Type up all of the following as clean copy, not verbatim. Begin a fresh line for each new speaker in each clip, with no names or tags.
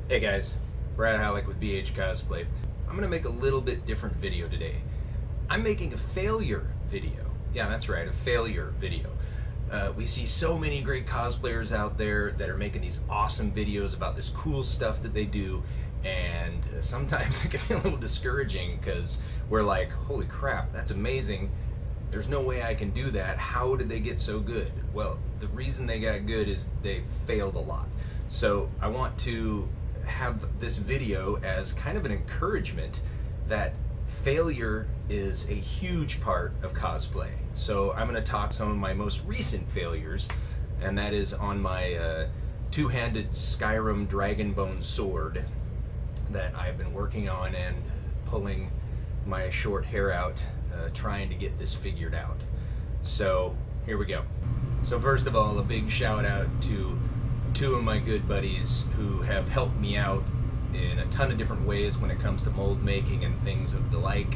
Hey guys, Brad Halleck with BH Cosplay. I'm going to make a little bit different video today. I'm making a failure video. Yeah, that's right, a failure video. We see so many great cosplayers out there that are making these awesome videos about this cool stuff that they do, and sometimes it can be a little discouraging because we're like, holy crap, that's amazing. There's no way I can do that. How did they get so good? Well, the reason they got good is they failed a lot. So I want to have this video as kind of an encouragement that failure is a huge part of cosplay. So I'm going to talk some of my most recent failures, and that is on my two-handed Skyrim Dragonbone sword that I've been working on and pulling my short hair out trying to get this figured out. So here we go. So first of all, a big shout out to two of my good buddies who have helped me out in a ton of different ways when it comes to mold making and things of the like.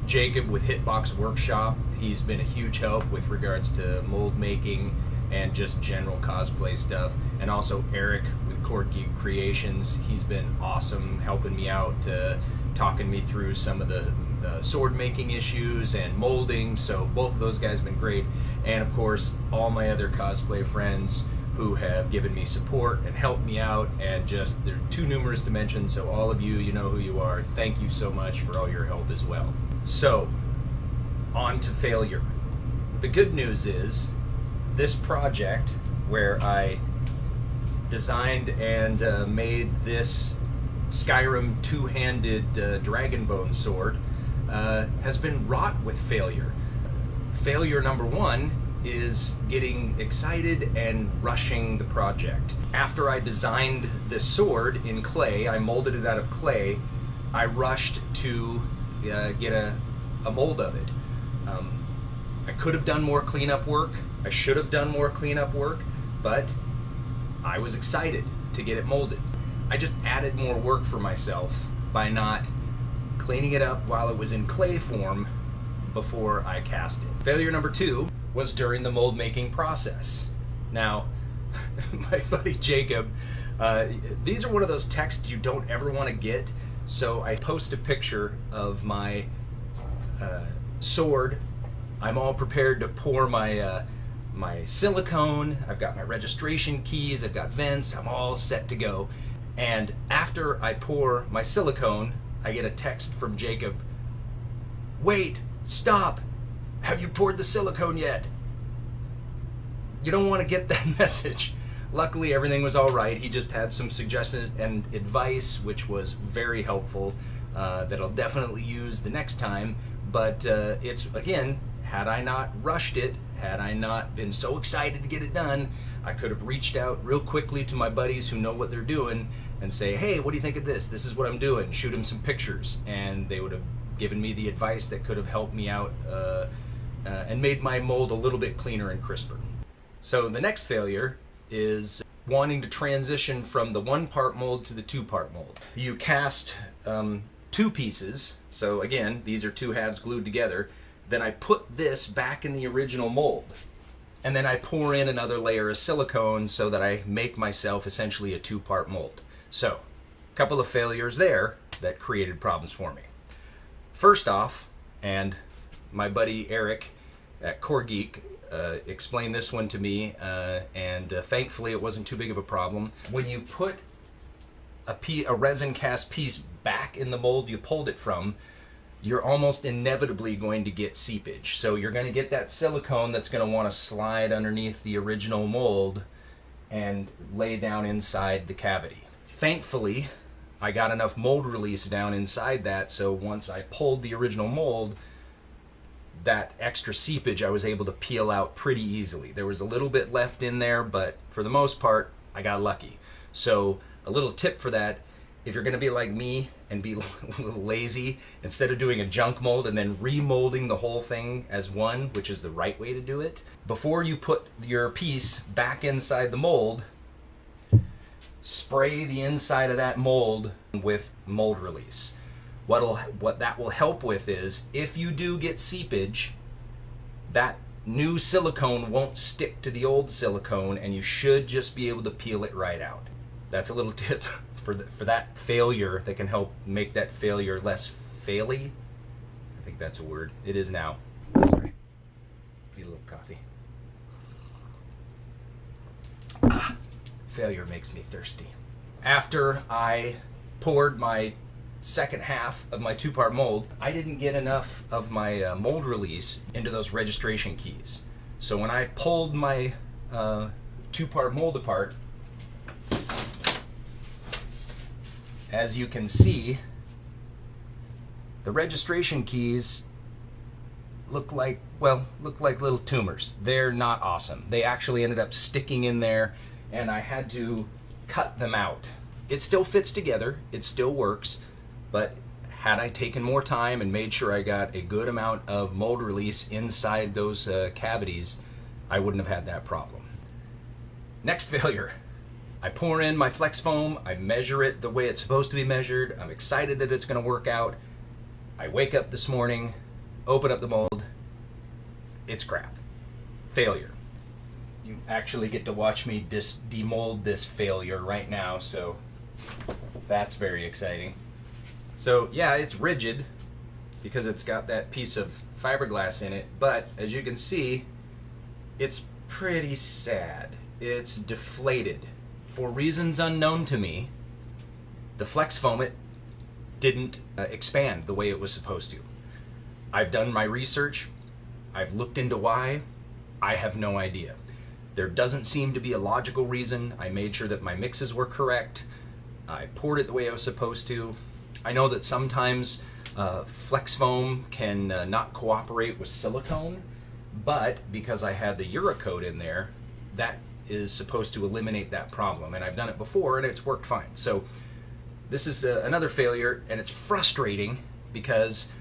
Jacob with Hitbox Workshop, he's been a huge help with regards to mold making and just general cosplay stuff. And also Eric with Cord Geek Creations, he's been awesome helping me out, talking me through some of the sword making issues and molding. So both of those guys have been great. And of course, all my other cosplay friends who have given me support and helped me out, and just, they're too numerous to mention, so all of you, you know who you are. Thank you so much for all your help as well. So, on to failure. The good news is, this project where I designed and made this Skyrim two-handed Dragonbone sword has been wrought with failure. Failure number one is getting excited and rushing the project. After I designed this sword in clay, I molded it out of clay, I rushed to get a mold of it. I could have done more cleanup work, I should have done more cleanup work, but I was excited to get it molded. I just added more work for myself by not cleaning it up while it was in clay form before I cast it. Failure number two was during the mold making process. Now, my buddy Jacob, these are one of those texts you don't ever want to get, so I post a picture of my sword. I'm all prepared to pour my my silicone, I've got my registration keys, I've got vents, I'm all set to go. And after I pour my silicone, I get a text from Jacob, "Wait, stop! Have you poured the silicone yet?" You don't want to get that message. Luckily, everything was all right. He just had some suggestions and advice, which was very helpful, that I'll definitely use the next time. But it's, again, had I not rushed it, had I not been so excited to get it done, I could have reached out real quickly to my buddies who know what they're doing and say, "Hey, what do you think of this? This is what I'm doing." Shoot them some pictures, and they would have given me the advice that could have helped me out and made my mold a little bit cleaner and crisper. So the next failure is wanting to transition from the one-part mold to the two-part mold. You cast two pieces, so again, these are two halves glued together. Then I put this back in the original mold, and then I pour in another layer of silicone so that I make myself essentially a two-part mold. So, a couple of failures there that created problems for me. First off, and my buddy Eric at Cord Geek explained this one to me, and thankfully it wasn't too big of a problem. When you put a resin cast piece back in the mold you pulled it from, you're almost inevitably going to get seepage. So you're going to get that silicone that's going to want to slide underneath the original mold and lay down inside the cavity. Thankfully, I got enough mold release down inside that, so once I pulled the original mold, that extra seepage I was able to peel out pretty easily. There was a little bit left in there, but for the most part, I got lucky. So a little tip for that, if you're going to be like me and be a little lazy, instead of doing a junk mold and then remolding the whole thing as one, which is the right way to do it, before you put your piece back inside the mold, spray the inside of that mold with mold release. What that will help with is, if you do get seepage, that new silicone won't stick to the old silicone, and you should just be able to peel it right out. That's a little tip for that failure that can help make that failure less faily. I think that's a word. It is now. Sorry. Need a little coffee. Failure makes me thirsty. After I poured my second half of my 2-part mold, I didn't get enough of my mold release into those registration keys. So when I pulled my 2-part mold apart, as you can see, the registration keys look like little tumors. They're not awesome. They actually ended up sticking in there, and I had to cut them out. It still fits together, it still works, but had I taken more time and made sure I got a good amount of mold release inside those cavities, I wouldn't have had that problem. Next failure. I pour in my flex foam, I measure it the way it's supposed to be measured, I'm excited that it's going to work out. I wake up this morning, open up the mold, it's crap. Failure. You actually get to watch me demold this failure right now, so that's very exciting. So yeah, it's rigid because it's got that piece of fiberglass in it, but as you can see, it's pretty sad. It's deflated. For reasons unknown to me, the flex foam didn't expand the way it was supposed to. I've done my research, I've looked into why, I have no idea. There doesn't seem to be a logical reason. I made sure that my mixes were correct. I poured it the way I was supposed to. I know that sometimes flex foam can not cooperate with silicone, but because I had the Uracoat in there, that is supposed to eliminate that problem. And I've done it before and it's worked fine. So this is another failure, and it's frustrating because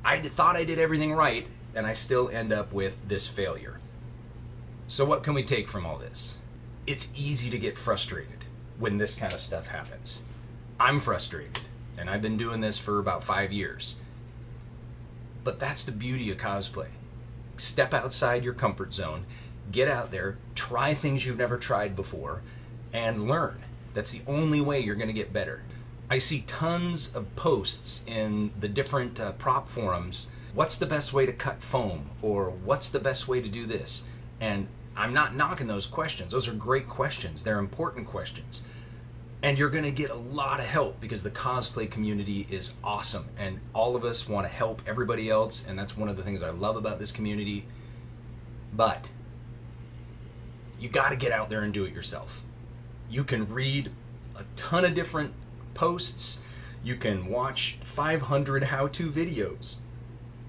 I thought I did everything right and I still end up with this failure. So what can we take from all this? It's easy to get frustrated when this kind of stuff happens. I'm frustrated, and I've been doing this for about 5 years. But that's the beauty of cosplay. Step outside your comfort zone, get out there, try things you've never tried before, and learn. That's the only way you're going to get better. I see tons of posts in the different prop forums. What's the best way to cut foam? Or what's the best way to do this? And I'm not knocking those questions. Those are great questions. They're important questions. And you're going to get a lot of help because the cosplay community is awesome. And all of us want to help everybody else. And that's one of the things I love about this community. But you got to get out there and do it yourself. You can read a ton of different posts. You can watch 500 how-to videos.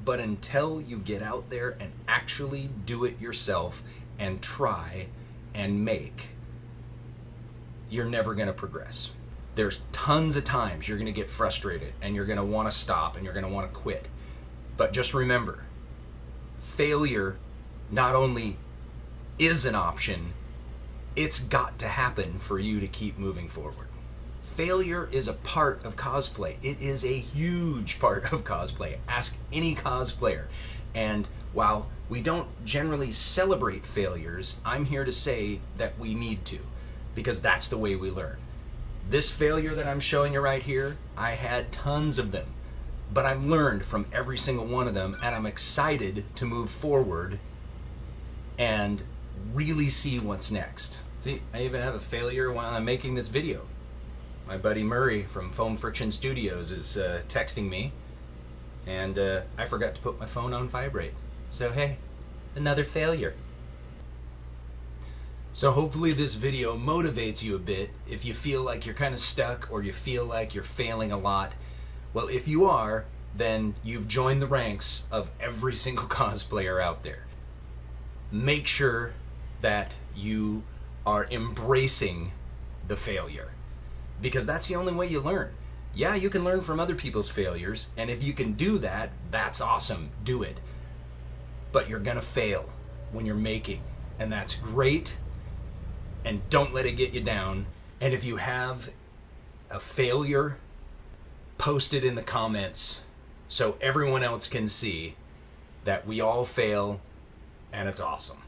But until you get out there and actually do it yourself and try and make, you're never going to progress. There's tons of times you're going to get frustrated and you're going to want to stop and you're going to want to quit. But just remember, failure not only is an option, it's got to happen for you to keep moving forward. Failure is a part of cosplay. It is a huge part of cosplay. Ask any cosplayer. And while we don't generally celebrate failures, I'm here to say that we need to, because that's the way we learn. This failure that I'm showing you right here, I had tons of them, but I've learned from every single one of them, and I'm excited to move forward and really see what's next. See, I even have a failure while I'm making this video. My buddy Murray from Foam Friction Studios is texting me, and I forgot to put my phone on vibrate. So hey, another failure. So hopefully this video motivates you a bit if you feel like you're kind of stuck or you feel like you're failing a lot. Well, if you are, then you've joined the ranks of every single cosplayer out there. Make sure that you are embracing the failure, because that's the only way you learn. Yeah, you can learn from other people's failures, and if you can do that, that's awesome, do it. But you're gonna fail when you're making, and that's great, and don't let it get you down. And if you have a failure, post it in the comments so everyone else can see that we all fail and it's awesome.